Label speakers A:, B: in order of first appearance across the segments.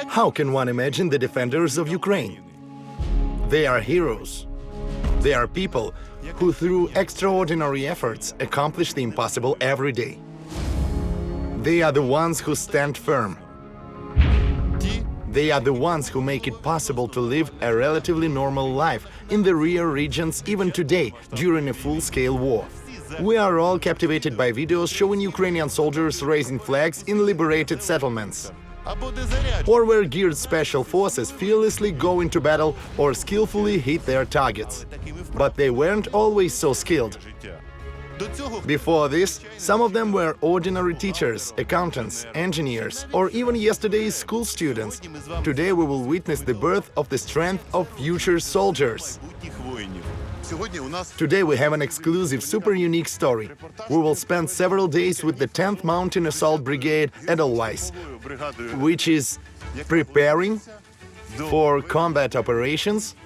A: How can one imagine the defenders of Ukraine? They are heroes. They are people who, through extraordinary efforts, accomplish the impossible every day. They are the ones who stand firm. They are the ones who make it possible to live a relatively normal life in the rear regions even today, during a full-scale war. We are all captivated by videos showing Ukrainian soldiers raising flags in liberated settlements, or where geared special forces fearlessly go into battle or skillfully hit their targets. But they weren't always so skilled. Before this, some of them were ordinary teachers, accountants, engineers, or even yesterday's school students. Today we will witness the birth of the strength of future soldiers. Today we have an exclusive, super unique story. We will spend several days with the 10th Mountain Assault Brigade Edelweiss, which is preparing for combat operations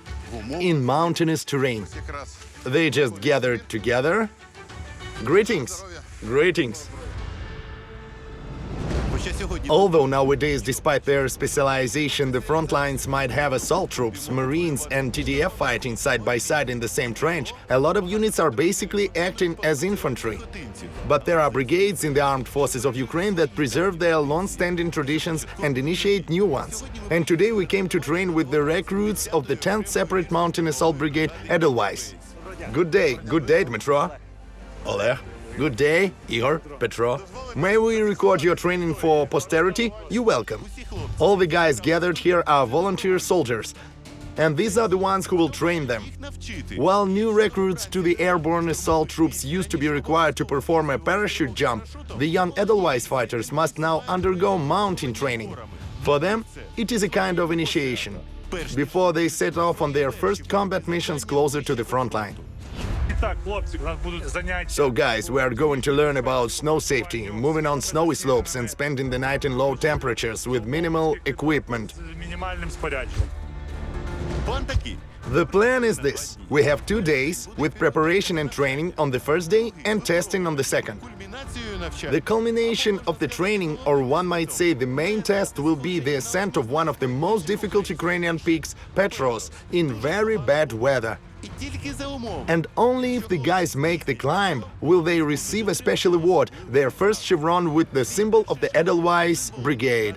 A: in mountainous terrain. They just gathered together. Greetings! Greetings! Although nowadays, despite their specialization, the front lines might have assault troops, marines and TDF fighting side by side in the same trench, a lot of units are basically acting as infantry. But there are brigades in the armed forces of Ukraine that preserve their long-standing traditions and initiate new ones. And today we came to train with the recruits of the 10th Separate Mountain Assault Brigade Edelweiss. Good day, Dmytro. Oleg. Good day, Igor, Petros. May we record your training for posterity? You're welcome. All the guys gathered here are volunteer soldiers, and these are the ones who will train them. While new recruits to the airborne assault troops used to be required to perform a parachute jump, the young Edelweiss fighters must now undergo mountain training. For them, it is a kind of initiation, before they set off on their first combat missions closer to the front line. So guys, we are going to learn about snow safety, moving on snowy slopes and spending the night in low temperatures with minimal equipment. The plan is this. We have 2 days with preparation and training on the first day and testing on the second. The culmination of the training, or one might say the main test, will be the ascent of one of the most difficult Ukrainian peaks, Petros, in very bad weather. And only if the guys make the climb will they receive a special award, their first chevron with the symbol of the Edelwise Brigade.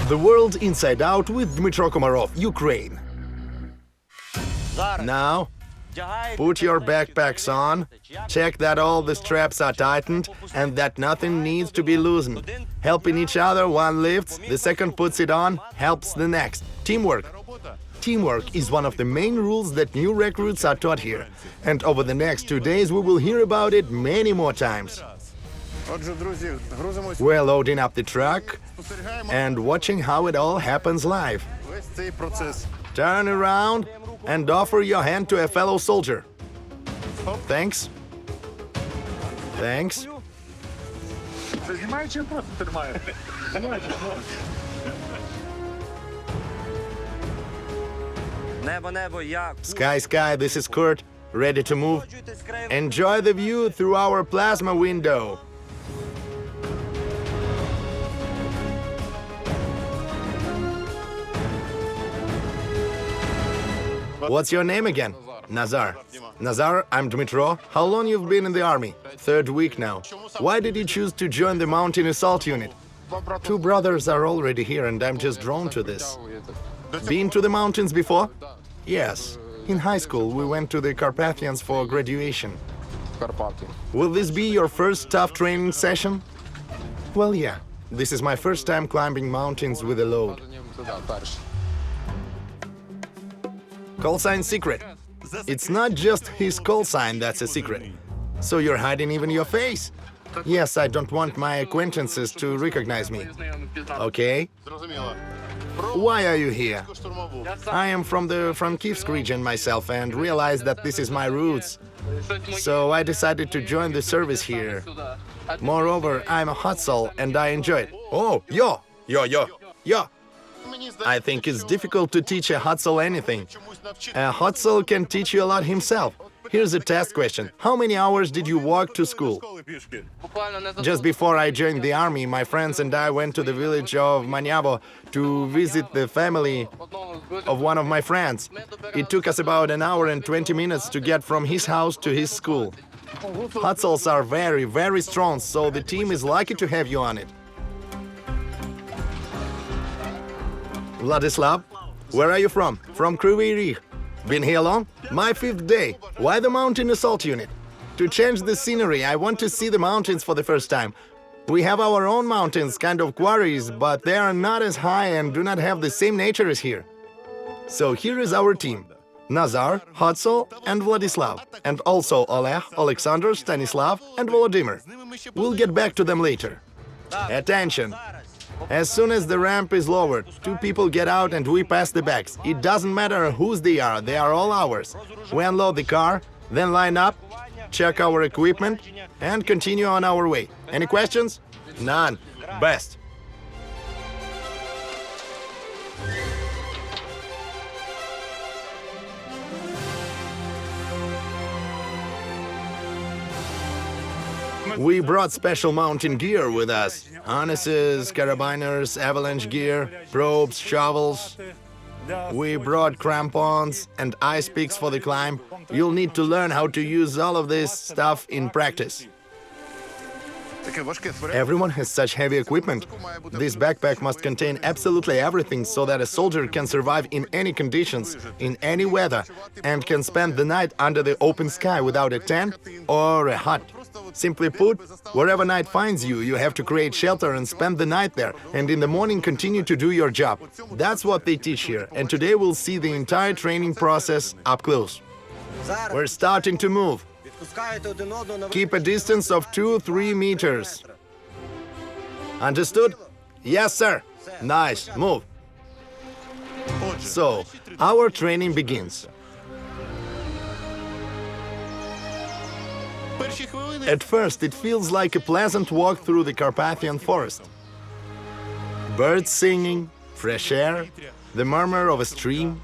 A: The world inside out with Dmytro Komarov, Ukraine. Now, put your backpacks on, check that all the straps are tightened and that nothing needs to be loosened. Helping each other, one lifts, the second puts it on, helps the next. Teamwork. Teamwork is one of the main rules that new recruits are taught here. And over the next 2 days we will hear about it many more times. We're loading up the truck and watching how it all happens live. Turn around and offer your hand to a fellow soldier. Thanks. Thanks. Sky, sky, this is Kurt. Ready to move? Enjoy the view through our plasma window. What's your name again? Nazar. Nazar, I'm Dmytro. How long you've been in the army? 3rd week now. Why did you choose to join the Mountain Assault Unit? 2 brothers are already here and I'm just drawn to this. Been to the mountains before? Yes. In high school we went to the Carpathians for graduation. Will this be your first tough training session? Well, yeah. This is my first time climbing mountains with a load. Call sign secret. It's not just his call sign that's a secret. So you're hiding even your face? Yes, I don't want my acquaintances to recognize me. Okay. Why are you here? I am from the Frankivsk region myself and realized that this is my roots. So I decided to join the service here. Moreover, I'm a hot soul and I enjoy it. Oh, yo! I think it's difficult to teach a Hutzel anything. A Hutzel can teach you a lot himself. Here's a test question. How many hours did you walk to school? Just before I joined the army, my friends and I went to the village of Manyavo to visit the family of one of my friends. It took us about an hour and 20 minutes to get from his house to his school. Hutzels are very, very strong, so the team is lucky to have you on it. Vladislav, where are you from? From Kryvyi Rih. Been here long? My 5th day. Why the Mountain Assault Unit? To change the scenery, I want to see the mountains for the first time. We have our own mountains, kind of quarries, but they are not as high and do not have the same nature as here. So here is our team. Nazar, Hutzel, and Vladislav. And also Oleg, Alexander, Stanislav, and Volodymyr. We'll get back to them later. Attention! As soon as the ramp is lowered, 2 people get out and we pass the bags. It doesn't matter whose they are all ours. We unload the car, then line up, check our equipment, and continue on our way. Any questions? None. Best. We brought special mountain gear with us. Harnesses, carabiners, avalanche gear, probes, shovels. We brought crampons and ice picks for the climb. You'll need to learn how to use all of this stuff in practice. Everyone has such heavy equipment. This backpack must contain absolutely everything so that a soldier can survive in any conditions, in any weather, and can spend the night under the open sky without a tent or a hut. Simply put, wherever night finds you, you have to create shelter and spend the night there, and in the morning continue to do your job. That's what they teach here, and today we'll see the entire training process up close. We're starting to move. Keep a distance of 2-3 meters. Understood? Yes, sir. Nice. Move. So, our training begins. At first, it feels like a pleasant walk through the Carpathian forest. Birds singing, fresh air, the murmur of a stream.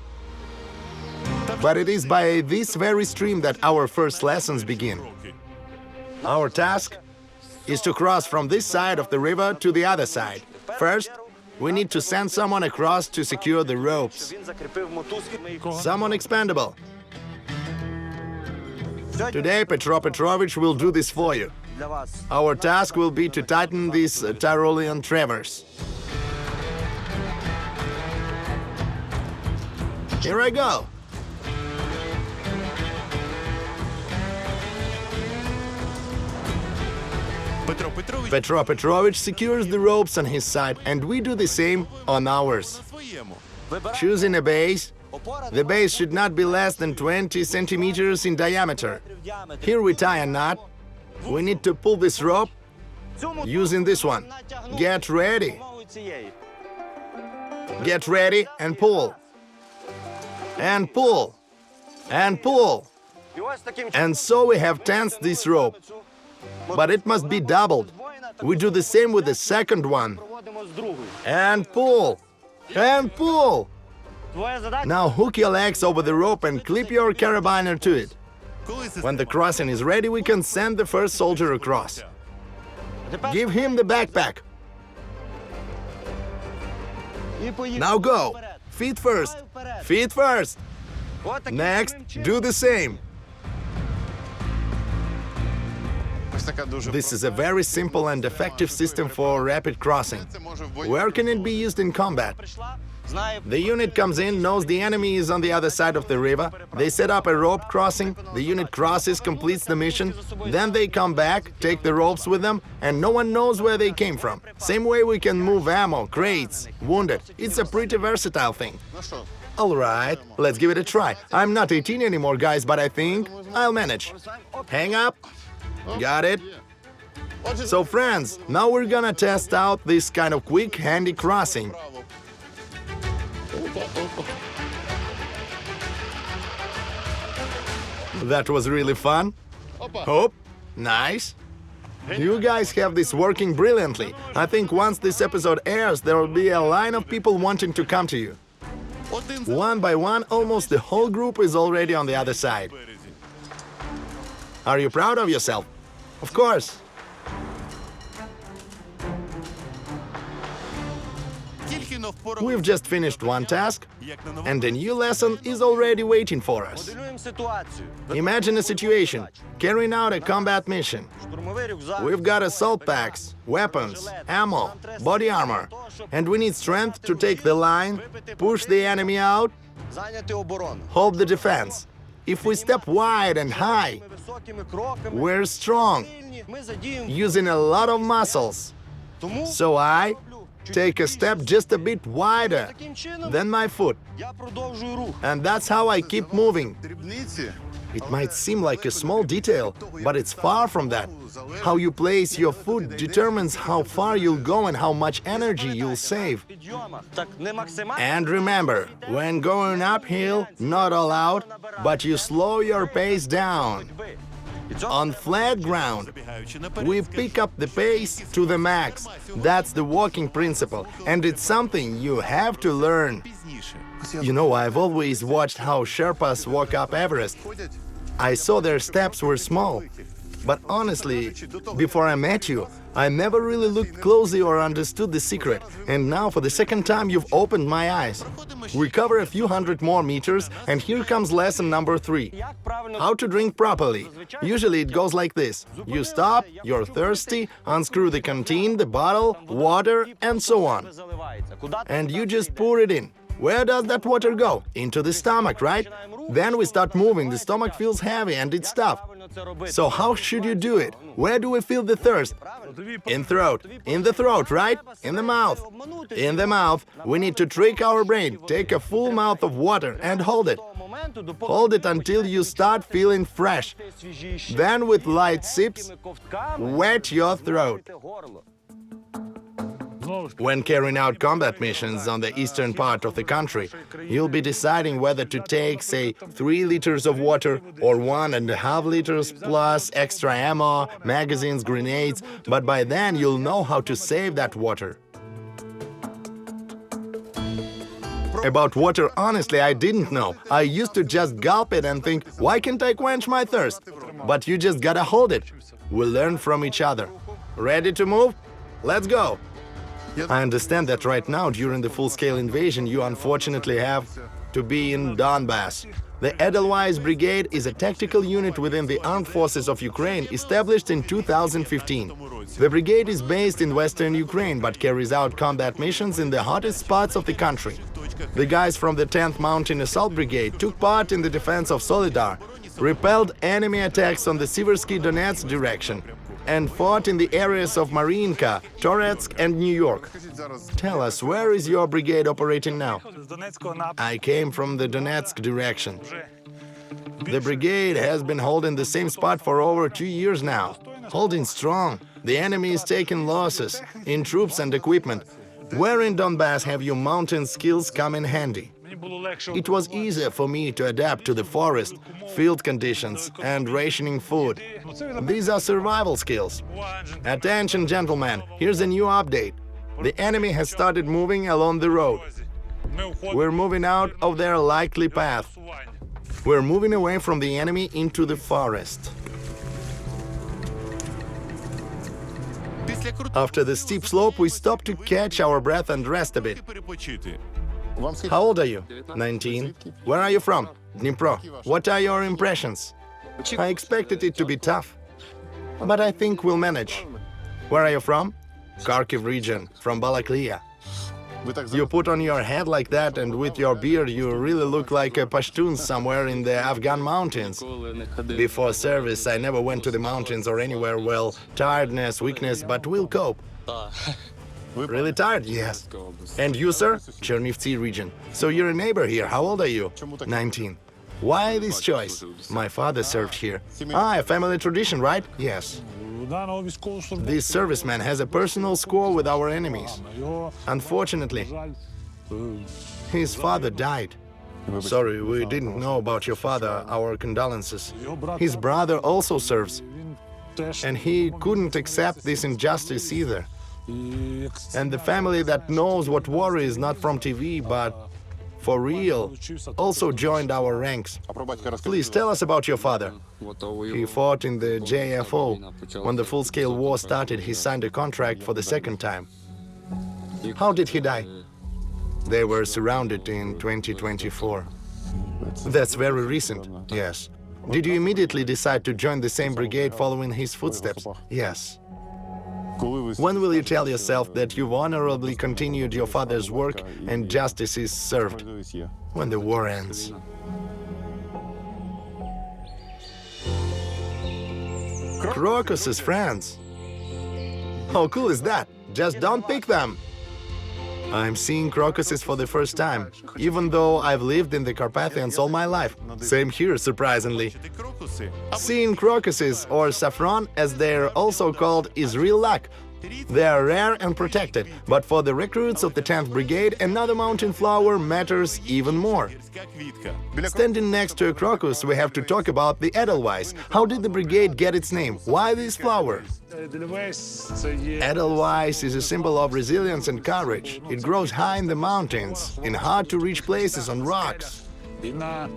A: But it is by this very stream that our first lessons begin. Our task is to cross from this side of the river to the other side. First, we need to send someone across to secure the ropes. Someone expendable. Today, Petrovich will do this for you. Our task will be to tighten this Tyrolean traverse. Here I go. Petro Petrovich secures the ropes on his side, and we do the same on ours. Choosing a base, the base should not be less than 20 centimeters in diameter. Here we tie a knot. We need to pull this rope using this one. Get ready. Get ready and pull. And pull. And pull. And so we have tensed this rope. But it must be doubled. We do the same with the second one. And pull. And pull. Now hook your legs over the rope and clip your carabiner to it. When the crossing is ready, we can send the first soldier across. Give him the backpack. Now go. Feet first. Feet first. Next, do the same. This is a very simple and effective system for rapid crossing. Where can it be used in combat? The unit comes in, knows the enemy is on the other side of the river. They set up a rope crossing, the unit crosses, completes the mission, then they come back, take the ropes with them, and no one knows where they came from. Same way we can move ammo, crates, wounded. It's a pretty versatile thing. All right, let's give it a try. I'm not 18 anymore, guys, but I think I'll manage. Hang up. Got it? So friends, now we're gonna test out this kind of quick, handy crossing. That was really fun. Hope. Nice. You guys have this working brilliantly. I think once this episode airs, there will be a line of people wanting to come to you. One by one, almost the whole group is already on the other side. Are you proud of yourself? Of course. We've just finished one task, and a new lesson is already waiting for us. Imagine a situation, carrying out a combat mission. We've got assault packs, weapons, ammo, body armor, and we need strength to take the line, push the enemy out, hold the defense. If we step wide and high, we're strong, using a lot of muscles. So I take a step just a bit wider than my foot. And that's how I keep moving. It might seem like a small detail, but it's far from that. How you place your foot determines how far you'll go and how much energy you'll save. And remember, when going uphill, not all out, but you slow your pace down. On flat ground, we pick up the pace to the max. That's the walking principle, and it's something you have to learn. You know, I've always watched how Sherpas walk up Everest. I saw their steps were small. But honestly, before I met you, I never really looked closely or understood the secret. And now, for the second time, you've opened my eyes. We cover a few hundred more meters, and here comes lesson number 3. How to drink properly. Usually it goes like this. You stop, you're thirsty, unscrew the canteen, the bottle, water, and so on. And you just pour it in. Where does that water go? Into the stomach, right? Then we start moving, the stomach feels heavy and it's tough. So how should you do it? Where do we feel the thirst? In throat. In the throat, right? In the mouth. In the mouth. We need to trick our brain. Take a full mouth of water and hold it. Hold it until you start feeling fresh. Then with light sips, wet your throat. When carrying out combat missions on the eastern part of the country, you'll be deciding whether to take, say, 3 liters of water or 1.5 liters plus extra ammo, magazines, grenades, but by then you'll know how to save that water. About water, honestly, I didn't know. I used to just gulp it and think, why can't I quench my thirst? But you just gotta hold it. We'll learn from each other. Ready to move? Let's go! I understand that right now, during the full-scale invasion, you unfortunately have to be in Donbass. The Edelwise Brigade is a tactical unit within the armed forces of Ukraine, established in 2015. The brigade is based in western Ukraine, but carries out combat missions in the hottest spots of the country. The guys from the 10th Mountain Assault Brigade took part in the defense of Solidar, repelled enemy attacks on the Siversky Donetsk direction, and fought in the areas of Mariinka, Toretsk and New York. Tell us, where is your brigade operating now? I came from the Donetsk direction. The brigade has been holding the same spot for over 2 years now, holding strong. The enemy is taking losses in troops and equipment. Where in Donbass have your mountain skills come in handy? It was easier for me to adapt to the forest, field conditions, and rationing food. These are survival skills. Attention, gentlemen, here's a new update. The enemy has started moving along the road. We're moving out of their likely path. We're moving away from the enemy into the forest. After the steep slope, we stop to catch our breath and rest a bit. How old are you? 19. Where are you from? Dnipro. What are your impressions? I expected it to be tough, but I think we'll manage. Where are you from? Kharkiv region, from Balaklia. You put on your head like that, and with your beard you really look like a Pashtun somewhere in the Afghan mountains. Before service, I never went to the mountains or anywhere. Well, tiredness, weakness, but we'll cope. Really tired? Yes. And you, sir? Chernivtsi region. So you're a neighbor here. How old are you? 19. Why this choice? My father served here. Ah, a family tradition, right? Yes. This serviceman has a personal score with our enemies. Unfortunately, his father died. Sorry, we didn't know about your father. Our condolences. His brother also serves. And he couldn't accept this injustice either. And the family that knows what war is, not from TV, but for real, also joined our ranks. Please tell us about your father. He fought in the JFO. When the full-scale war started, he signed a contract for the second time. How did he die? They were surrounded in 2024. That's very recent, yes. Did you immediately decide to join the same brigade following his footsteps? Yes. When will you tell yourself that you've honorably continued your father's work and justice is served? When the war ends. Crocuses, friends. How cool is that? Just don't pick them. I'm seeing crocuses for the first time, even though I've lived in the Carpathians all my life. Same here, surprisingly. Seeing crocuses, or saffron, as they're also called, is real luck. They are rare and protected, but for the recruits of the 10th Brigade, another mountain flower matters even more. Standing next to a crocus, we have to talk about the Edelwise. How did the brigade get its name? Why this flower? Edelwise is a symbol of resilience and courage. It grows high in the mountains, in hard-to-reach places on rocks.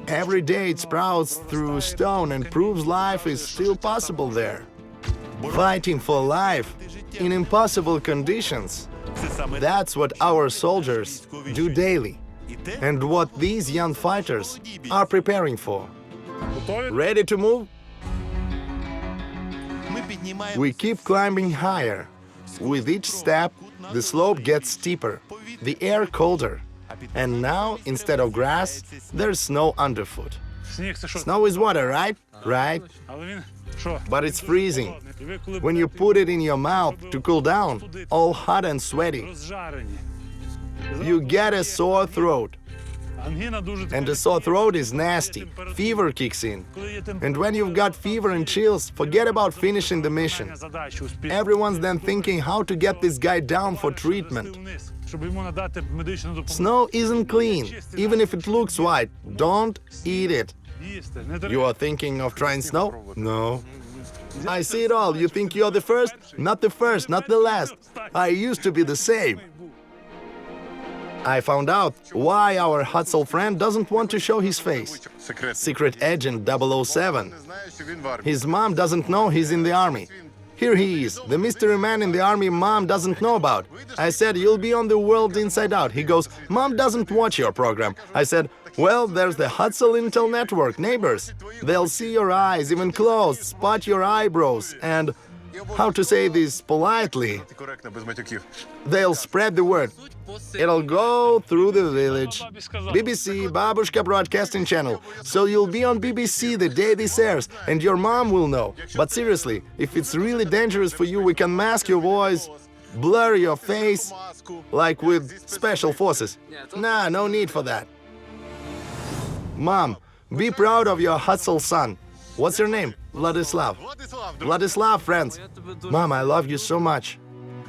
A: Every day it sprouts through stone and proves life is still possible there. Fighting for life in impossible conditions. That's what our soldiers do daily, and what these young fighters are preparing for. Ready to move? We keep climbing higher. With each step, the slope gets steeper, the air colder. And now, instead of grass, there's snow underfoot. Snow is water, right? Right. But it's freezing. When you put it in your mouth to cool down, all hot and sweaty, you get a sore throat. And the sore throat is nasty. Fever kicks in. And when you've got fever and chills, forget about finishing the mission. Everyone's then thinking how to get this guy down for treatment. Snow isn't clean, even if it looks white. Don't eat it. You are thinking of trying snow? No. I see it all. You think you're the first? Not the first, not the last. I used to be the same. I found out why our Hustle friend doesn't want to show his face. Secret Agent 007. His mom doesn't know he's in the army. Here he is, the mystery man in the army mom doesn't know about. I said, you'll be on the world inside out. He goes, Mom doesn't watch your program. I said, well, there's the Hustle Intel Network, neighbors. They'll see your eyes, even closed, spot your eyebrows, and, how to say this politely, they'll spread the word. It'll go through the village. BBC, Babushka Broadcasting Channel. So you'll be on BBC the day this airs, and your mom will know. But seriously, if it's really dangerous for you, we can mask your voice, blur your face, like with special forces. Nah, no need for that. Mom, be proud of your Hustle son. What's your name? Vladislav. Vladislav, friends. Mom, I love you so much.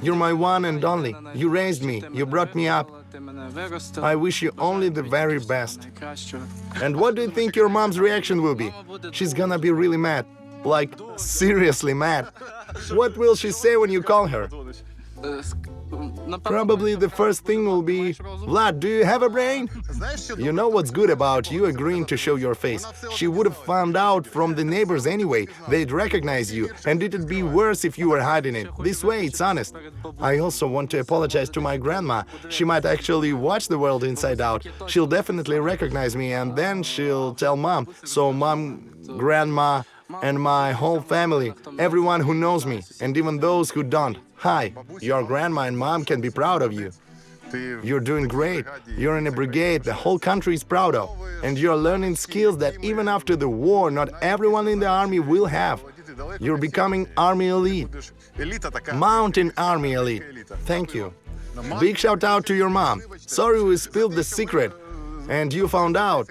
A: You're my one and only. You raised me. You brought me up. I wish you only the very best. And what do you think your mom's reaction will be? She's gonna be really mad. Like, seriously mad. What will she say when you call her? Probably the first thing will be, Vlad, do you have a brain? You know what's good about you agreeing to show your face? She would have found out from the neighbors anyway. They'd recognize you, and it'd be worse if you were hiding it. This way, it's honest. I also want to apologize to my grandma. She might actually watch The World Inside Out. She'll definitely recognize me, and then she'll tell Mom. So Mom, Grandma, and my whole family, everyone who knows me, and even those who don't. Hi, your grandma and mom can be proud of you. You're doing great. You're in a brigade the whole country is proud of. And you're learning skills that even after the war, not everyone in the army will have. You're becoming Army Elite. Mountain Army Elite. Thank you. Big shout out to your mom. Sorry we spilled the secret, and you found out.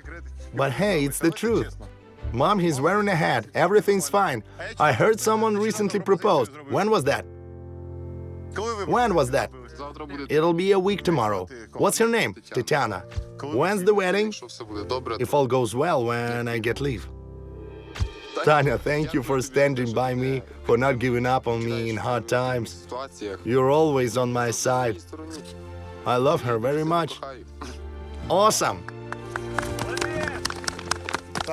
A: But hey, it's the truth. Mom, he's wearing a hat. Everything's fine. I heard someone recently proposed. When was that? When was that? It'll be a week tomorrow. What's her name? Tatiana. When's the wedding? If all goes well, when I get leave. Tanya, thank you for standing by me, for not giving up on me in hard times. You're always on my side. I love her very much. Awesome!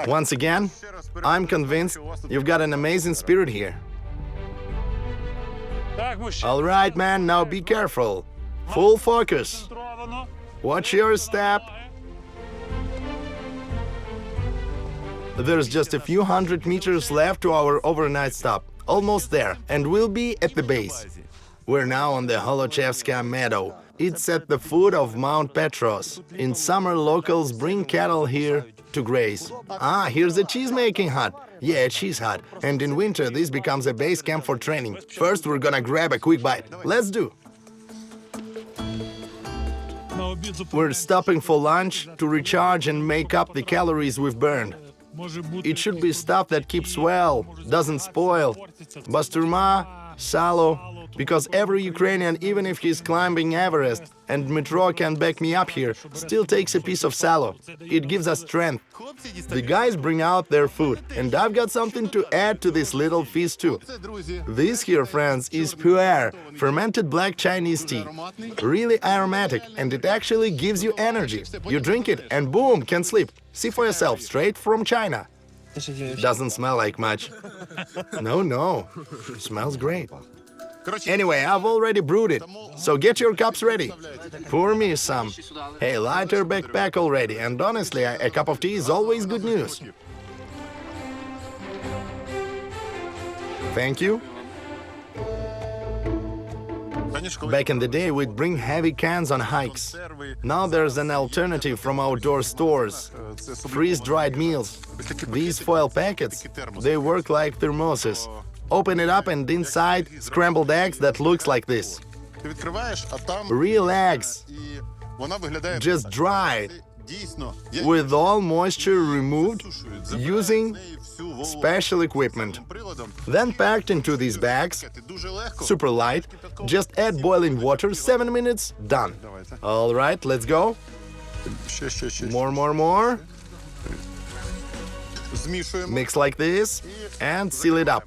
A: Once again, I'm convinced you've got an amazing spirit here. All right, man, now be careful. Full focus. Watch your step. There's just a few hundred meters left to our overnight stop. Almost there, and we'll be at the base. We're now on the Holochevska meadow. It's at the foot of Mount Petros. In summer, locals bring cattle here to graze. Ah, here's a cheese-making hut. Yeah, a cheese hut. And in winter, this becomes a base camp for training. First, we're gonna grab a quick bite. Let's do. We're stopping for lunch to recharge and make up the calories we've burned. It should be stuff that keeps well, doesn't spoil. Basturma, salo, because every Ukrainian, even if he's climbing Everest, and Dmytro can back me up here, still takes a piece of salo. It gives us strength. The guys bring out their food, and I've got something to add to this little feast too. This here, friends, is pu'er, fermented black Chinese tea. Really aromatic, and it actually gives you energy. You drink it, and boom, can sleep. See for yourself, straight from China. Doesn't smell like much. No, smells great. Anyway, I've already brewed it, so get your cups ready. Pour me some. Hey, lighter backpack already, and honestly, a cup of tea is always good news. Thank you. Back in the day, we'd bring heavy cans on hikes. Now there's an alternative from outdoor stores. Freeze-dried meals. These foil packets, they work like thermoses. Open it up and inside, scrambled eggs that looks like this. Real eggs. Just dried. With all moisture removed, using special equipment. Then packed into these bags, super light, just add boiling water, 7 minutes, done. All right, let's go. More. Mix like this and seal it up.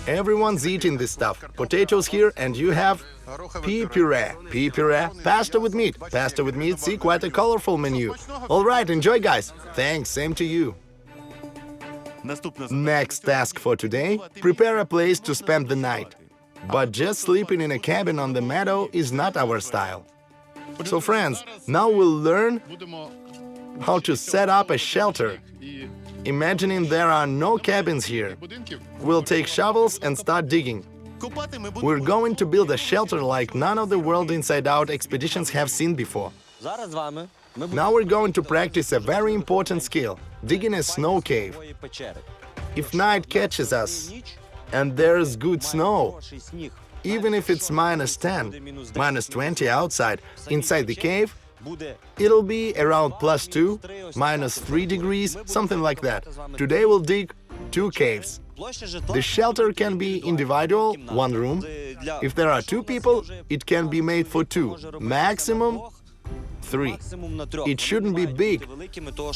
A: Everyone's eating this stuff. Potatoes here, and you have pea puree, pasta with meat. Pasta with meat, see, quite a colorful menu. All right, enjoy, guys. Thanks, same to you. Next task for today, prepare a place to spend the night. But just sleeping in a cabin on the meadow is not our style. So friends, now we'll learn how to set up a shelter. Imagining there are no cabins here. We'll take shovels and start digging. We're going to build a shelter like none of the World Inside Out expeditions have seen before. Now we're going to practice a very important skill, digging a snow cave. If night catches us and there's good snow, even if it's -10, -20 outside, inside the cave, it'll be around +2, -3 degrees, something like that. Today we'll dig 2 caves. The shelter can be individual, 1 room. If there are 2 people, it can be made for 2, maximum 3. It shouldn't be big,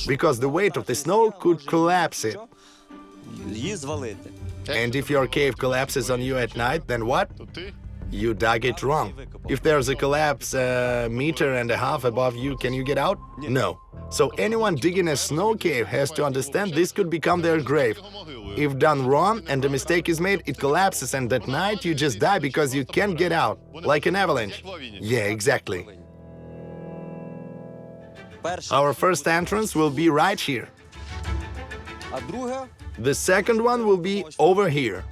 A: because the weight of the snow could collapse it. And if your cave collapses on you at night, then what? You dug it wrong. If there's a collapse a meter and a half above you, can you get out? No. So anyone digging a snow cave has to understand this could become their grave. If done wrong and a mistake is made, it collapses, and at night you just die because you can't get out, like an avalanche. Yeah, exactly. Our first entrance will be right here. The second one will be over here.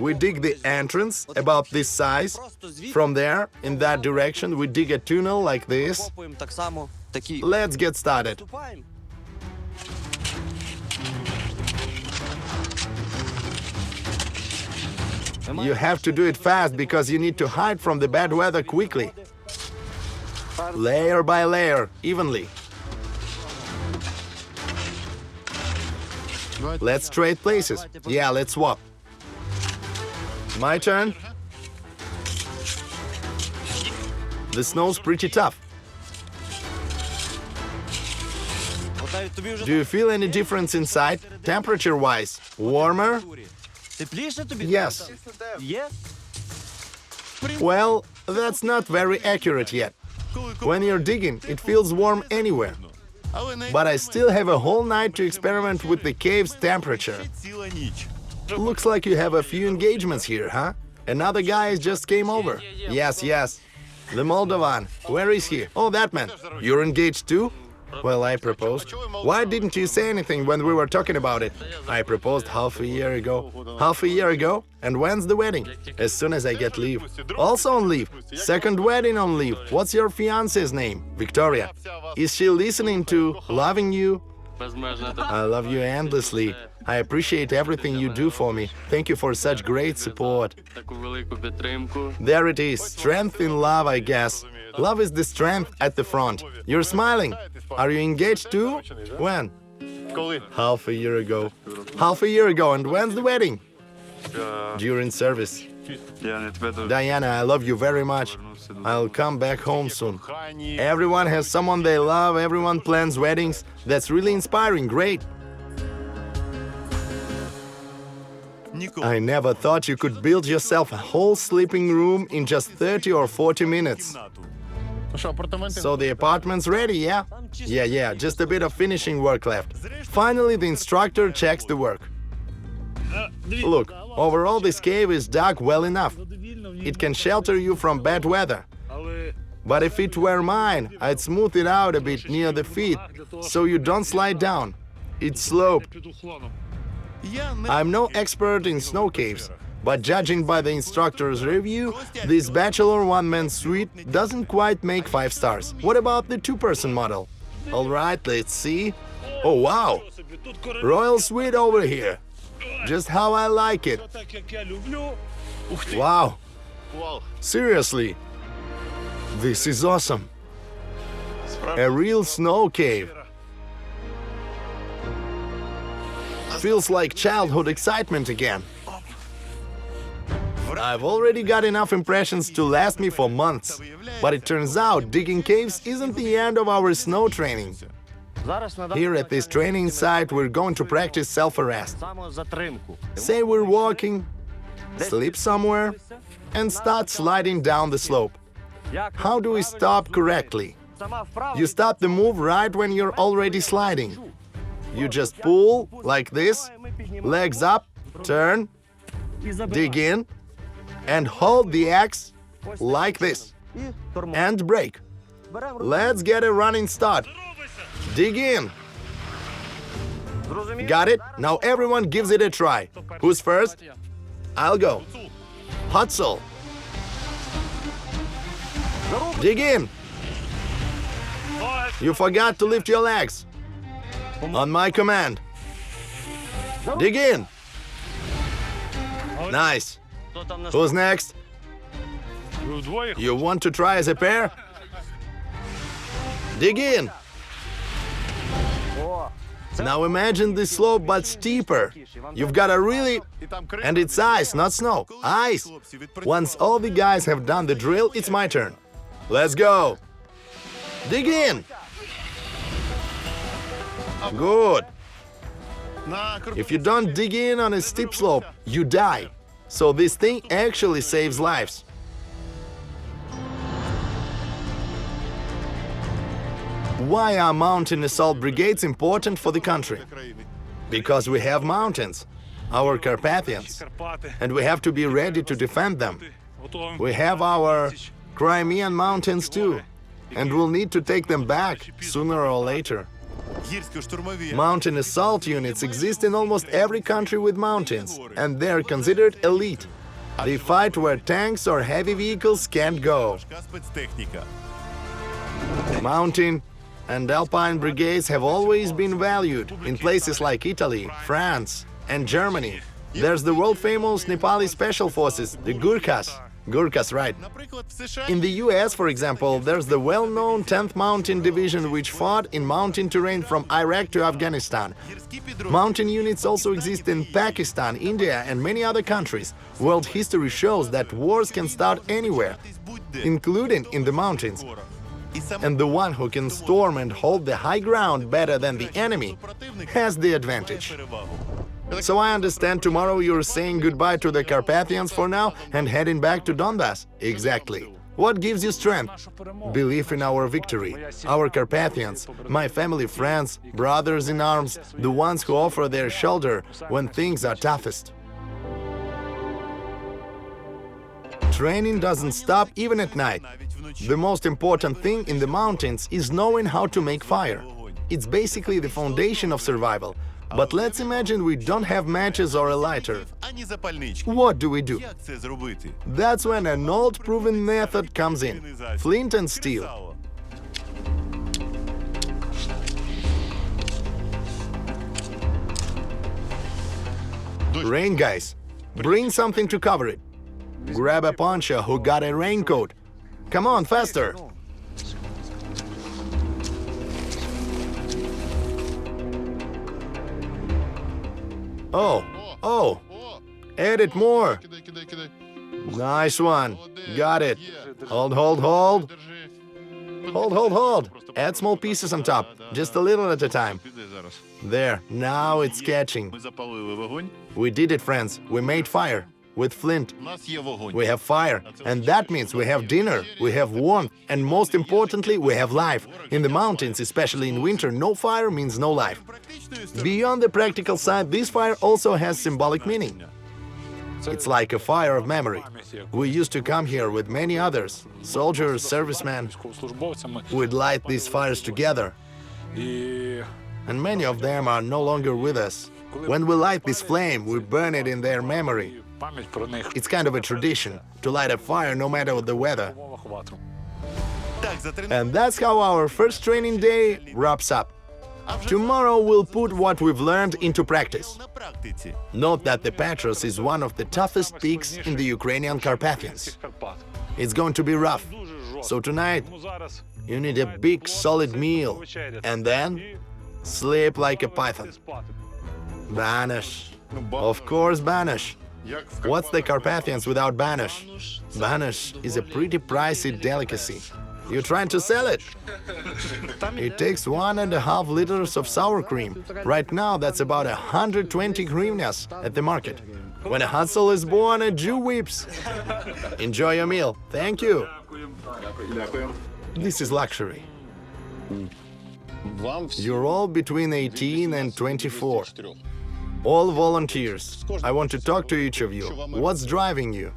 A: We dig the entrance about this size. From there, in that direction, we dig a tunnel like this. Let's get started. You have to do it fast because you need to hide from the bad weather quickly. Layer by layer, evenly. Let's trade places. Yeah, let's swap. My turn. The snow's pretty tough. Do you feel any difference inside, temperature-wise? Warmer? Yes. Well, that's not very accurate yet. When you're digging, it feels warm anywhere. But I still have a whole night to experiment with the cave's temperature. Looks like you have a few engagements here, huh? Another guy just came over. Yes, yes. The Moldovan. Where is he? Oh, that man. You're engaged too? Well, I proposed. Why didn't you say anything when we were talking about it? I proposed half a year ago. Half a year ago? And when's the wedding? As soon as I get leave. Also on leave. Second wedding on leave. What's your fiance's name? Victoria. Is she listening to Loving You? I love you endlessly. I appreciate everything you do for me. Thank you for such great support. There it is. Strength in love, I guess. Love is the strength at the front. You're smiling. Are you engaged too? When? Half a year ago. Half a year ago, and when's the wedding? During service. Diana, I love you very much. I'll come back home soon. Everyone has someone they love, everyone plans weddings. That's really inspiring, great. I never thought you could build yourself a whole sleeping room in just 30 or 40 minutes. So the apartment's ready, yeah? Yeah, just a bit of finishing work left. Finally, the instructor checks the work. Look, overall this cave is dug well enough. It can shelter you from bad weather. But if it were mine, I'd smooth it out a bit near the feet, so you don't slide down. It's sloped. I'm no expert in snow caves, but judging by the instructor's review, this bachelor one-man suite doesn't quite make 5 stars. What about the 2-person model? All right, let's see. Oh, wow! Royal suite over here. Just how I like it. Wow! Seriously, this is awesome. A real snow cave. Feels like childhood excitement again. I've already got enough impressions to last me for months. But it turns out digging caves isn't the end of our snow training. Here at this training site, we're going to practice self-arrest. Say we're walking, slip somewhere, and start sliding down the slope. How do we stop correctly? You stop the move right when you're already sliding. You just pull, like this, legs up, turn, dig in, and hold the axe, like this, and brake. Let's get a running start. Dig in. Got it? Now everyone gives it a try. Who's first? I'll go. Hustle. Dig in. You forgot to lift your legs. On my command. Dig in. Nice. Who's next? You want to try as a pair? Dig in. Now imagine this slope but steeper. You've got a really... And it's ice, not snow. Ice. Once all the guys have done the drill, it's my turn. Let's go. Dig in. Good. If you don't dig in on a steep slope, you die. So this thing actually saves lives. Why are mountain assault brigades important for the country? Because we have mountains, our Carpathians, and we have to be ready to defend them. We have our Crimean mountains too, and we'll need to take them back sooner or later. Mountain assault units exist in almost every country with mountains, and they're considered elite. They fight where tanks or heavy vehicles can't go. Mountain and alpine brigades have always been valued in places like Italy, France, and Germany. There's the world-famous Nepali Special Forces, the Gurkhas. Gurkhas, right. In the US, for example, there's the well-known 10th Mountain Division, which fought in mountain terrain from Iraq to Afghanistan. Mountain units also exist in Pakistan, India, and many other countries. World history shows that wars can start anywhere, including in the mountains. And the one who can storm and hold the high ground better than the enemy has the advantage. So I understand tomorrow you're saying goodbye to the Carpathians for now and heading back to Donbass. Exactly. What gives you strength? Belief in our victory. Our Carpathians, my family, friends, brothers in arms, the ones who offer their shoulder when things are toughest. Training doesn't stop even at night. The most important thing in the mountains is knowing how to make fire. It's basically the foundation of survival. But let's imagine we don't have matches or a lighter. What do we do? That's when an old proven method comes in: flint and steel. Rain, guys, bring something to cover it. Grab a poncho who got a raincoat. Come on, faster! Oh, add it more. Nice one. Got it. Hold. Hold. Add small pieces on top, just a little at a time. There, now it's catching. We did it, friends. We made fire. With flint. We have fire, and that means we have dinner, we have warmth, and most importantly, we have life. In the mountains, especially in winter, no fire means no life. Beyond the practical side, this fire also has symbolic meaning. It's like a fire of memory. We used to come here with many others, soldiers, servicemen. We'd light these fires together, and many of them are no longer with us. When we light this flame, we burn it in their memory. It's kind of a tradition, to light a fire no matter the weather. And that's how our first training day wraps up. Tomorrow we'll put what we've learned into practice. Note that the Petros is one of the toughest peaks in the Ukrainian Carpathians. It's going to be rough. So tonight, you need a big solid meal, and then sleep like a python. Banish. Of course, banish. What's the Carpathians without banish? Banish is a pretty pricey delicacy. You're trying to sell it? It takes 1.5 liters of sour cream. Right now, that's about 120 hryvnias at the market. When a hustle is born, a Jew weeps. Enjoy your meal. Thank you. This is luxury. You're all between 18 and 24. All volunteers. I want to talk to each of you. What's driving you?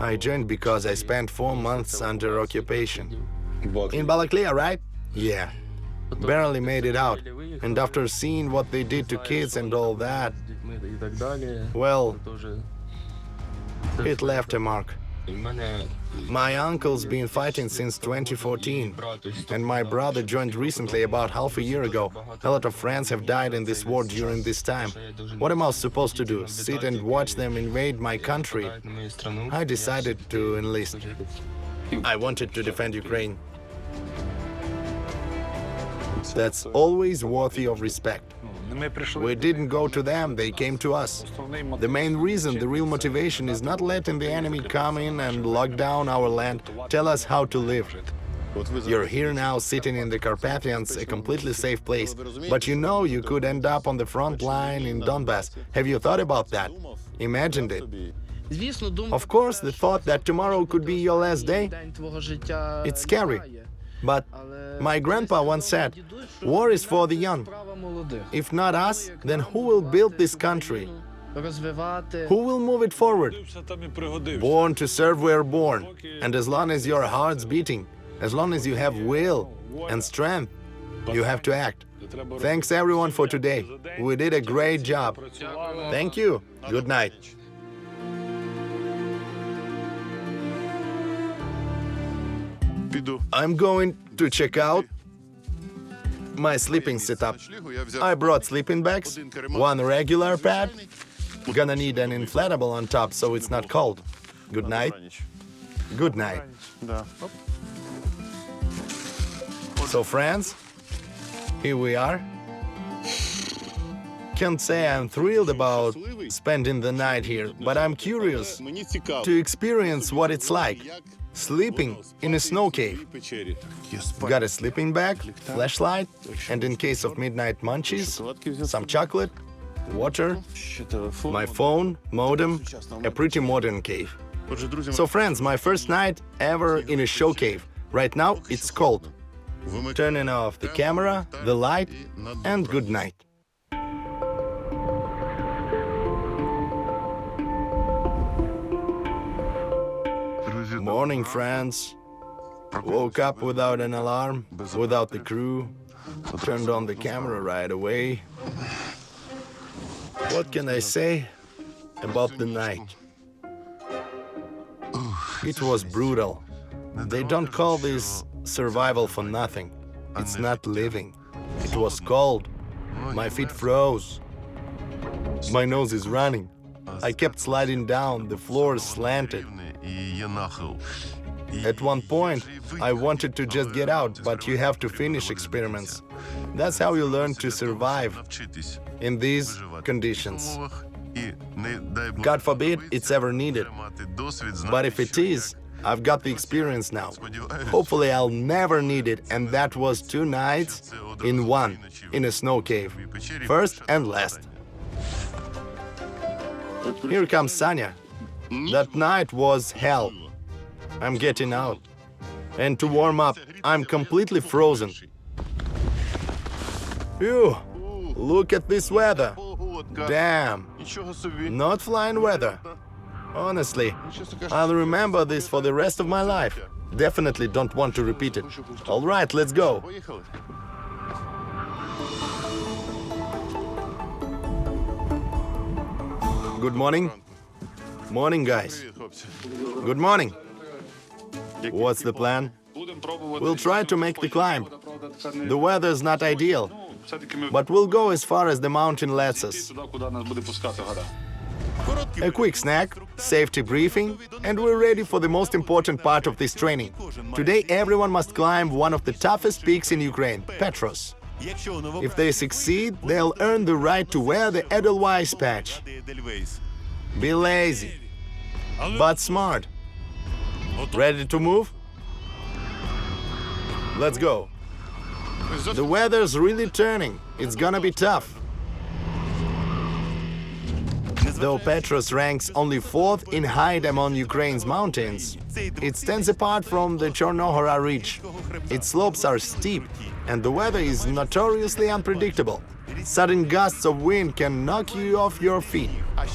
A: I joined because I spent 4 months under occupation. In Balaklia, right? Yeah. Barely made it out. And after seeing what they did to kids and all that, well, it left a mark. My uncle's been fighting since 2014, and my brother joined recently about half a year ago. A lot of friends have died in this war during this time. What am I supposed to do? Sit and watch them invade my country? I decided to enlist. I wanted to defend Ukraine. That's always worthy of respect. We didn't go to them, they came to us. The main reason, the real motivation, is not letting the enemy come in and lock down our land, tell us how to live. You're here now, sitting in the Carpathians, a completely safe place, but you know you could end up on the front line in Donbass. Have you thought about that? Imagined it? Of course, the thought that tomorrow could be your last day, it's scary. But my grandpa once said, war is for the young. If not us, then who will build this country? Who will move it forward? Born to serve, we're born. And as long as your heart's beating, as long as you have will and strength, you have to act. Thanks everyone for today. We did a great job. Thank you. Good night. I'm going to check out my sleeping setup. I brought sleeping bags, 1 regular pad. Gonna need an inflatable on top so it's not cold. Good night. Good night. So friends, here we are. Can't say I'm thrilled about spending the night here, but I'm curious to experience what it's like. Sleeping in a snow cave. Got a sleeping bag, flashlight, and in case of midnight munchies, some chocolate, water, my phone, modem, a pretty modern cave. So friends, my first night ever in a show cave. Right now it's cold. Turning off the camera, the light, and good night. Morning, friends. Woke up without an alarm, without the crew. Turned on the camera right away. What can I say about the night? It was brutal. They don't call this survival for nothing. It's not living. It was cold. My feet froze. My nose is running. I kept sliding down, the floor slanted. At one point, I wanted to just get out, but you have to finish experiments. That's how you learn to survive in these conditions. God forbid it's ever needed. But if it is, I've got the experience now. Hopefully I'll never need it, and that was 2 nights in one, in a snow cave. First and last. Here comes Sanya. That night was hell. I'm getting out. And to warm up, I'm completely frozen. Phew! Look at this weather. Damn. Not flying weather. Honestly, I'll remember this for the rest of my life. Definitely don't want to repeat it. All right, let's go. Good morning. Morning, guys. Good morning. What's the plan? We'll try to make the climb. The weather's not ideal, but we'll go as far as the mountain lets us. A quick snack, safety briefing, and we're ready for the most important part of this training. Today everyone must climb one of the toughest peaks in Ukraine, Petros. If they succeed, they'll earn the right to wear the Edelwise patch. Be lazy, but smart. Ready to move? Let's go. The weather's really turning. It's gonna be tough. Though Petros ranks only 4th in height among Ukraine's mountains, it stands apart from the Chornohora Ridge. Its slopes are steep, and the weather is notoriously unpredictable. Sudden gusts of wind can knock you off your feet.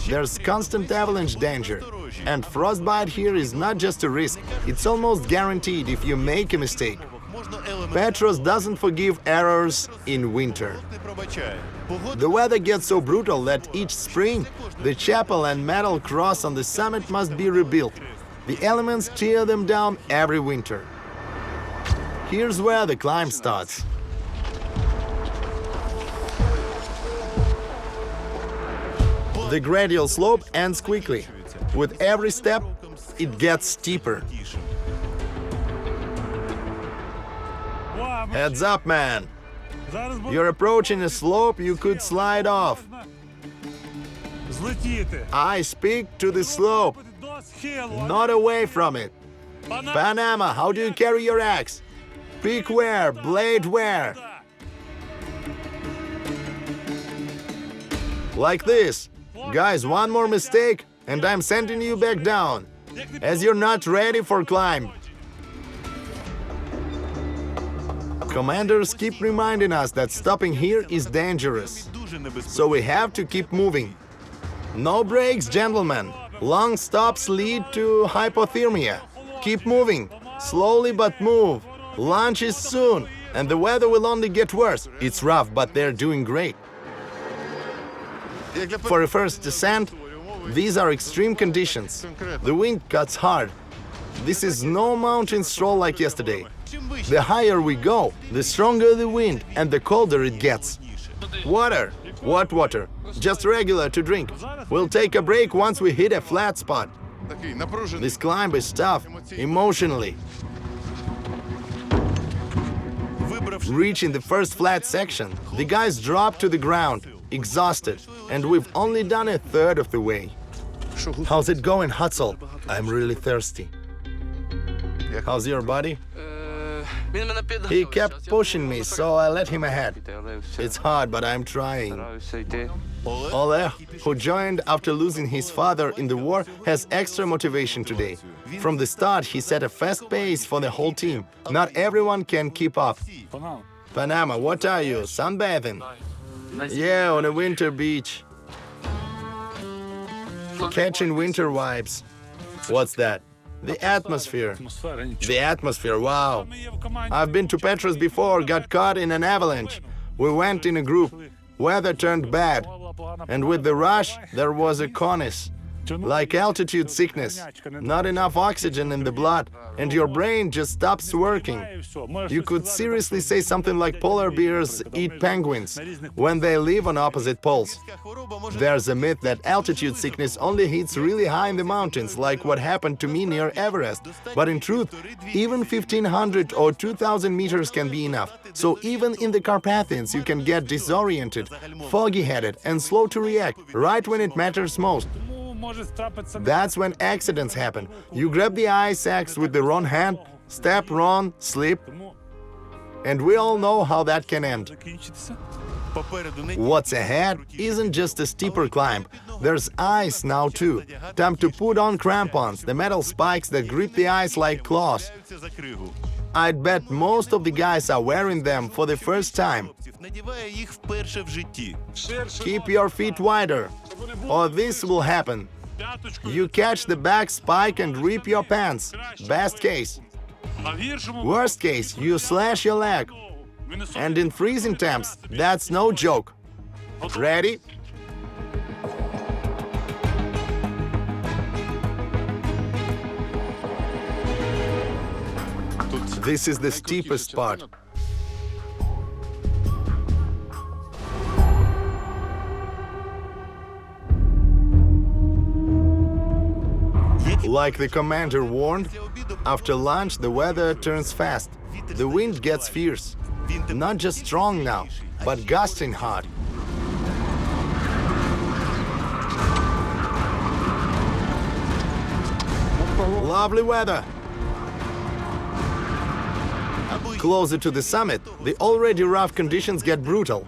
A: There's constant avalanche danger. And frostbite here is not just a risk, it's almost guaranteed if you make a mistake. Petros doesn't forgive errors in winter. The weather gets so brutal that each spring, the chapel and metal cross on the summit must be rebuilt. The elements tear them down every winter. Here's where the climb starts. The gradual slope ends quickly. With every step, it gets steeper. Heads up, man. You're approaching a slope you could slide off. I speak to the slope, not away from it. Panama, how do you carry your axe? Pick where, blade where? Like this. Guys, one more mistake, and I'm sending you back down, as you're not ready for climb. Commanders keep reminding us that stopping here is dangerous, so we have to keep moving. No breaks, gentlemen. Long stops lead to hypothermia. Keep moving. Slowly but move. Lunch is soon, and the weather will only get worse. It's rough, but they're doing great. For a first descent, these are extreme conditions. The wind cuts hard. This is no mountain stroll like yesterday. The higher we go, the stronger the wind and the colder it gets. Water. What water? Just regular to drink. We'll take a break once we hit a flat spot. This climb is tough, emotionally. Reaching the first flat section, the guys drop to the ground, exhausted, and we've only done a third of the way. How's it going, Hutzel? I'm really thirsty. How's your buddy? He kept pushing me, so I let him ahead. It's hard, but I'm trying. Oleg, who joined after losing his father in the war, has extra motivation today. From the start, he set a fast pace for the whole team. Not everyone can keep up. Panama, what are you? Sunbathing? Yeah, on a winter beach. Catching winter vibes. What's that? The atmosphere. The atmosphere, wow. I've been to Petros before, got caught in an avalanche. We went in a group. Weather turned bad. And with the rush, there was a conus. Like altitude sickness. Not enough oxygen in the blood, and your brain just stops working. You could seriously say something like polar bears eat penguins when they live on opposite poles. There's a myth that altitude sickness only hits really high in the mountains, like what happened to me near Everest. But in truth, even 1500 or 2000 meters can be enough. So even in the Carpathians, you can get disoriented, foggy-headed, and slow to react right when it matters most. That's when accidents happen. You grab the ice axe with the wrong hand, step wrong, slip, and we all know how that can end. What's ahead isn't just a steeper climb. There's ice now too. Time to put on crampons, the metal spikes that grip the ice like claws. I'd bet most of the guys are wearing them for the first time. Keep your feet wider, or this will happen. You catch the back spike and rip your pants. Best case. Worst case, you slash your leg. And in freezing temps, that's no joke. Ready? This is the steepest part. Like the commander warned, after lunch the weather turns fast. The wind gets fierce. Not just strong now, but gusting hard. Lovely weather. Closer to the summit, the already rough conditions get brutal.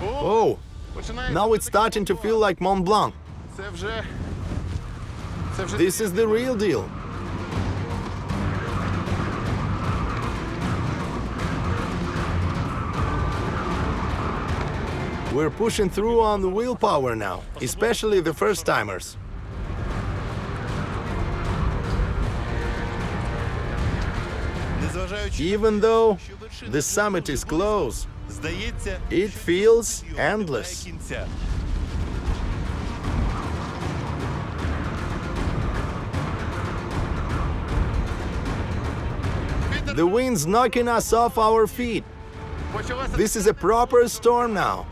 A: Oh, now it's starting to feel like Mont Blanc. This is the real deal. We're pushing through on the willpower now, especially the first-timers. Even though the summit is close, it feels endless. The wind's knocking us off our feet. This is a proper storm now.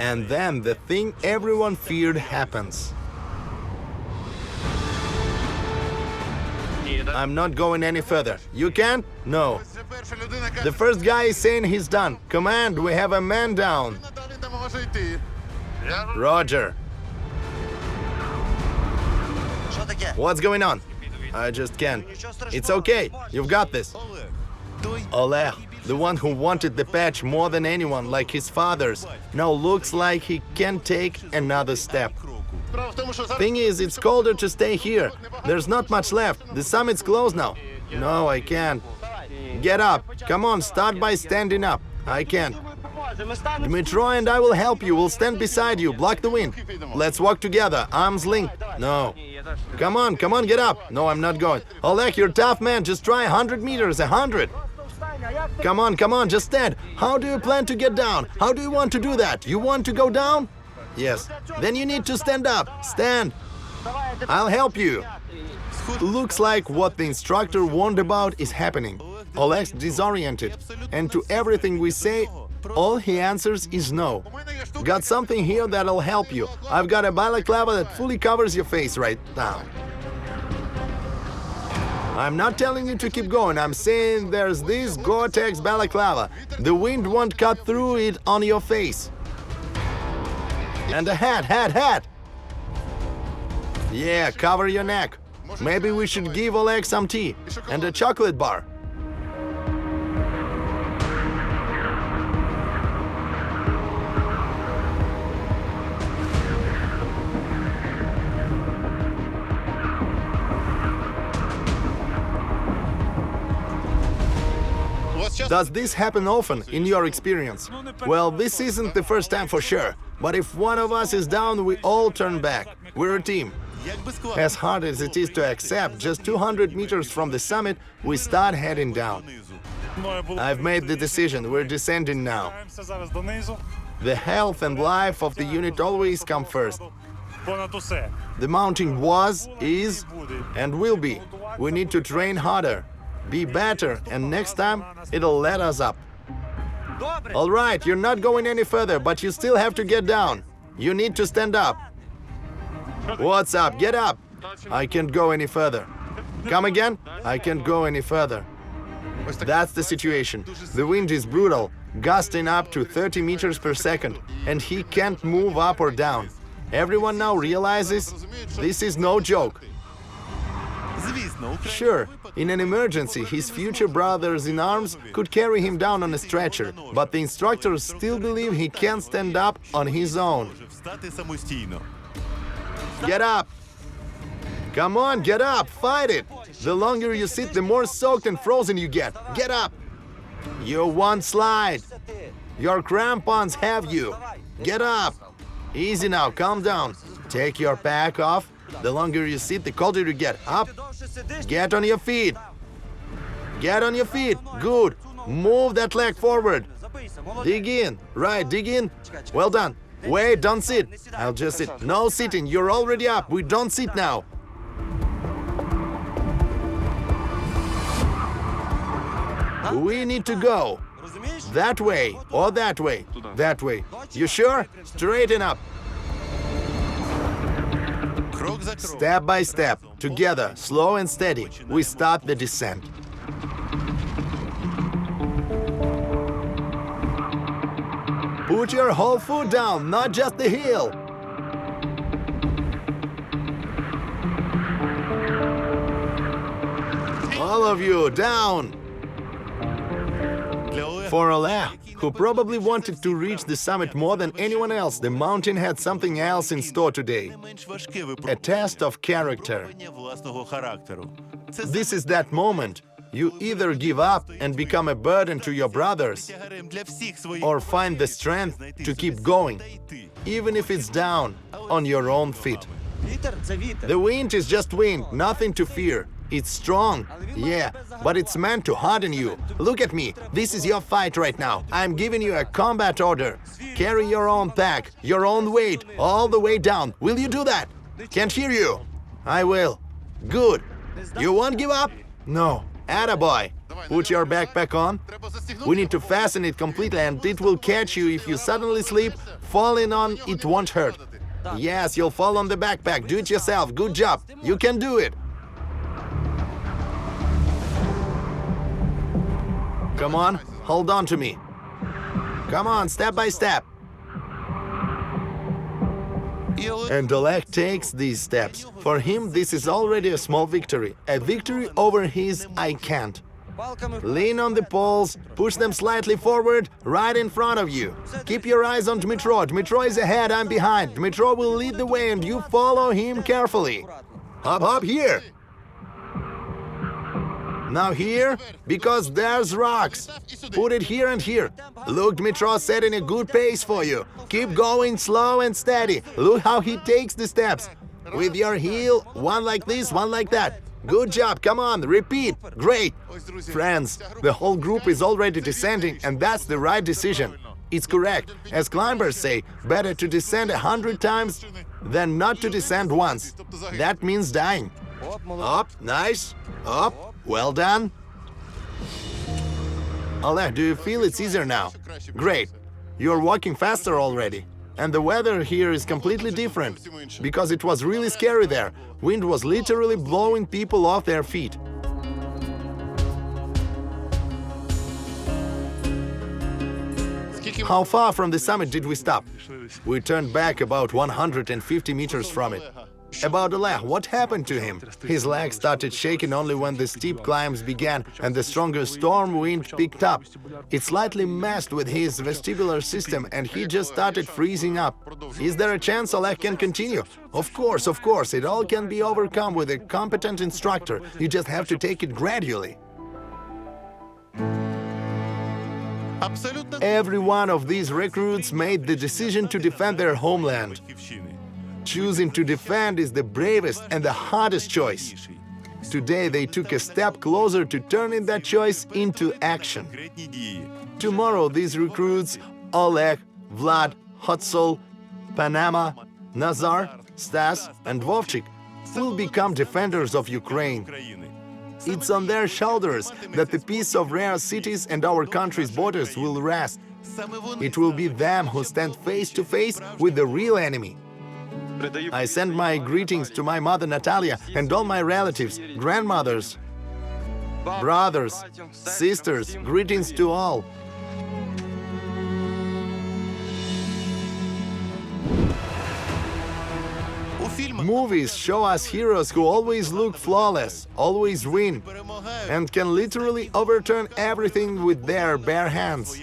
A: And then the thing everyone feared happens. I'm not going any further. You can't? No. The first guy is saying he's done. Command, we have a man down. Roger. What's going on? I just can't. It's okay. You've got this. Oleg, the one who wanted the patch more than anyone, like his fathers, now looks like he can't take another step. Thing is, it's colder to stay here. There's not much left. The summit's closed now. No, I can't. Get up. Come on, start by standing up. I can't. Dmytro and I will help you. We'll stand beside you. Block the wind. Let's walk together. Arms linked. No. Come on, get up. No, I'm not going. Oleg, you're tough, man. Just try 100 meters, 100. Come on, just stand. How do you plan to get down? How do you want to do that? You want to go down? Yes. Then you need to stand up. Stand. I'll help you. Looks like what the instructor warned about is happening. Oleg's disoriented, and to everything we say, all he answers is no. Got something here that'll help you. I've got a balaclava that fully covers your face right now. I'm not telling you to keep going, I'm saying there's this Gore-Tex balaclava. The wind won't cut through it on your face. And a hat! Yeah, cover your neck. Maybe we should give Oleg some tea and a chocolate bar. Does this happen often, in your experience? Well, this isn't the first time for sure. But if one of us is down, we all turn back. We're a team. As hard as it is to accept, just 200 meters from the summit, we start heading down. I've made the decision, we're descending now. The health and life of the unit always come first. The mountain was, is, and will be. We need to train harder, be better, and next time, it'll let us up. All right, you're not going any further, but you still have to get down. You need to stand up. What's up? Get up! I can't go any further. Come again? I can't go any further. That's the situation. The wind is brutal, gusting up to 30 meters per second, and he can't move up or down. Everyone now realizes this is no joke. Sure, in an emergency, his future brothers in arms could carry him down on a stretcher, but the instructors still believe he can stand up on his own. Get up! Come on, get up! Fight it! The longer you sit, the more soaked and frozen you get. Get up! You won't slide. Your crampons have you. Get up! Easy now, calm down. Take your pack off. The longer you sit, the colder you get. Up! Get on your feet! Get on your feet! Good! Move that leg forward! Dig in! Right, dig in! Well done! Wait, don't sit! I'll just sit. No sitting, you're already up! We don't sit now! We need to go! That way, or that way. That way. You sure? Straighten up! Step by step, together, slow and steady, we start the descent. Put your whole foot down, not just the heel. All of you, down. For Oleg, who probably wanted to reach the summit more than anyone else, the mountain had something else in store today. A test of character. This is that moment. You either give up and become a burden to your brothers, or find the strength to keep going, even if it's down, on your own feet. The wind is just wind, nothing to fear. It's strong, yeah, but it's meant to harden you. Look at me, this is your fight right now. I'm giving you a combat order. Carry your own pack, your own weight, all the way down. Will you do that? Can't hear you. I will. Good. You won't give up? No. Attaboy. Put your backpack on. We need to fasten it completely and it will catch you if you suddenly sleep. Falling on it won't hurt. Yes, you'll fall on the backpack. Do it yourself. Good job. You can do it. Come on, hold on to me. Come on, step by step. And Oleg takes these steps. For him, this is already a small victory. A victory over his I can't. Lean on the poles, push them slightly forward, right in front of you. Keep your eyes on Dmytro. Dmytro is ahead, I'm behind. Dmytro will lead the way and you follow him carefully. Hop, hop, here. Now here, because there's rocks. Put it here and here. Look, Dmytro setting a good pace for you. Keep going slow and steady. Look how he takes the steps. With your heel, one like this, one like that. Good job, come on, repeat. Great. Friends, the whole group is already descending, and that's the right decision. It's correct. As climbers say, better to descend 100 times than not to descend once. That means dying. Up, nice. Up. Well done. Oleg, do you feel it's easier now? Great. You're walking faster already. And the weather here is completely different, because it was really scary there. Wind was literally blowing people off their feet. How far from the summit did we stop? We turned back about 150 meters from it. About Oleg, what happened to him? His leg started shaking only when the steep climbs began and the stronger storm wind picked up. It slightly messed with his vestibular system and he just started freezing up. Is there a chance Oleg can continue? Of course, it all can be overcome with a competent instructor. You just have to take it gradually. Every one of these recruits made the decision to defend their homeland. Choosing to defend is the bravest and the hardest choice. Today they took a step closer to turning that choice into action. Tomorrow these recruits, Oleg, Vlad, Hotsol, Panama, Nazar, Stas and Vovchik, will become defenders of Ukraine. It's on their shoulders that the peace of rare cities and our country's borders will rest. It will be them who stand face to face with the real enemy. I send my greetings to my mother Natalia and all my relatives, grandmothers, brothers, sisters, greetings to all. Movies show us heroes who always look flawless, always win, and can literally overturn everything with their bare hands.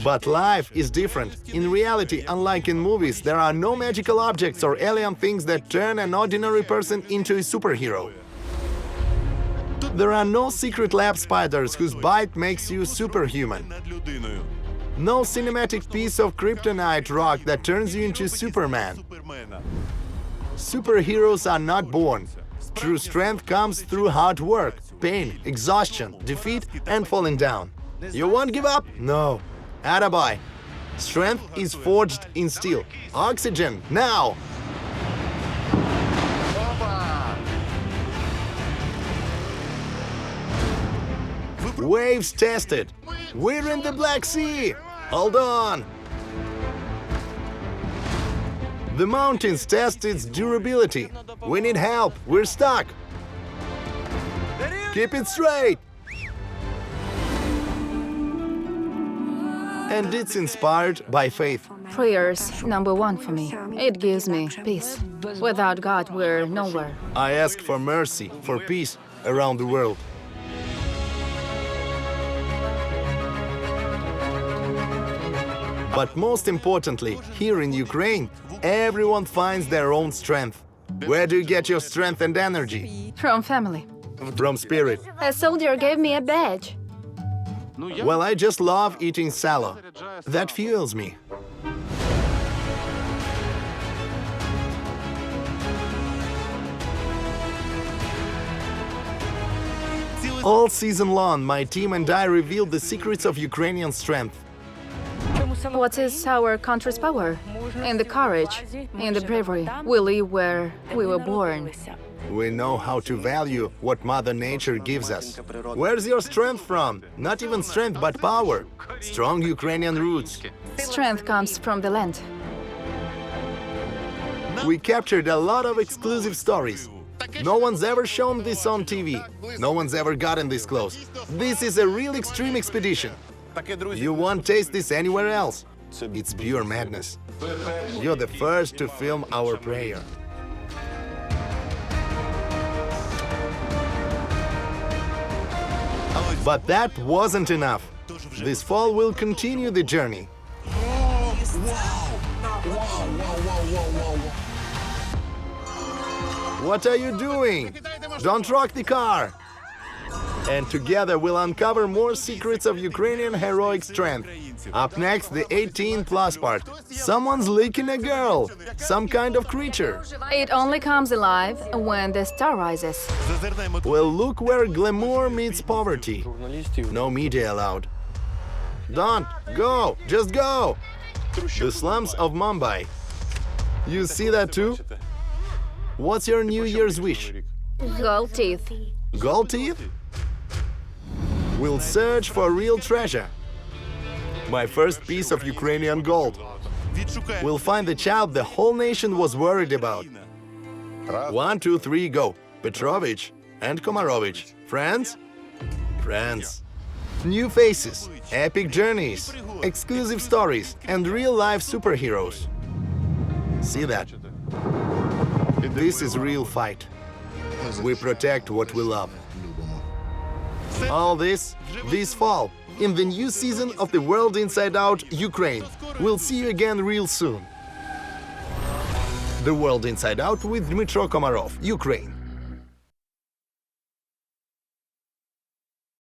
A: But life is different. In reality, unlike in movies, there are no magical objects or alien things that turn an ordinary person into a superhero. There are no secret lab spiders whose bite makes you superhuman. No cinematic piece of kryptonite rock that turns you into Superman. Superheroes are not born. True strength comes through hard work, pain, exhaustion, defeat, and falling down. You won't give up? No. Attaboy. Strength is forged in steel. Oxygen, now! Waves tested. We're in the Black Sea. Hold on. The mountains test its durability. We need help. We're stuck. Keep it straight. And it's inspired by faith.
B: Prayers, #1 for me. It gives me peace. Without God, we're nowhere.
A: I ask for mercy, for peace around the world. But most importantly, here in Ukraine, everyone finds their own strength. Where do you get your strength and energy?
B: From family.
A: From spirit.
B: A soldier gave me a badge.
A: Well, I just love eating salo. That fuels me. All season long, my team and I revealed the secrets of Ukrainian strength.
B: What is our country's power? In the courage, in the bravery. We live where we were born.
A: We know how to value what Mother Nature gives us. Where's your strength from? Not even strength, but power. Strong Ukrainian roots.
B: Strength comes from the land.
A: We captured a lot of exclusive stories. No one's ever shown this on TV. No one's ever gotten this close. This is a real extreme expedition. You won't taste this anywhere else. It's pure madness. You're the first to film our prayer. But that wasn't enough. This fall we'll continue the journey. What are you doing? Don't rock the car! And together we'll uncover more secrets of Ukrainian heroic strength. Up next, the 18+ part. Someone's licking a girl. Some kind of creature.
B: It only comes alive when the star rises.
A: Well, look where glamour meets poverty. No media allowed. Don't go, just go. The slums of Mumbai. You see that too? What's your New Year's wish?
B: Gold teeth.
A: Gold teeth? We'll search for real treasure. My first piece of Ukrainian gold. We'll find the child the whole nation was worried about. 1, 2, 3, go. Petrovich and Komarovich. Friends? Friends. New faces, epic journeys, exclusive stories, and real-life superheroes. See that? This is real fight. We protect what we love. All this fall, in the new season of the World Inside Out Ukraine. We'll see you again real soon. The World Inside Out with Dmytro Komarov, Ukraine.